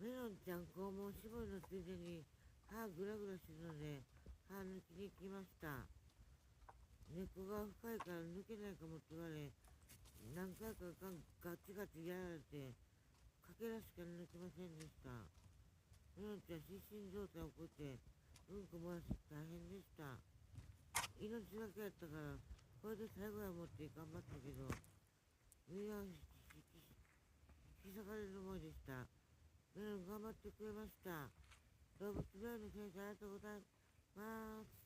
メロンちゃん肛門絞りのついでに歯グラグラするので歯抜きに来ました。猫が深いから抜けないかもって言われ、何回かガチガチやられてかけらしか抜けませんでした。メロンちゃん失神状態を起こってうんこ漏らして大変でした。命がけやったからこれで最後は持って頑張ったけど身は引き裂かれる思いでした。メロン頑張ってくれました。動物病院の先生ありがとうございます。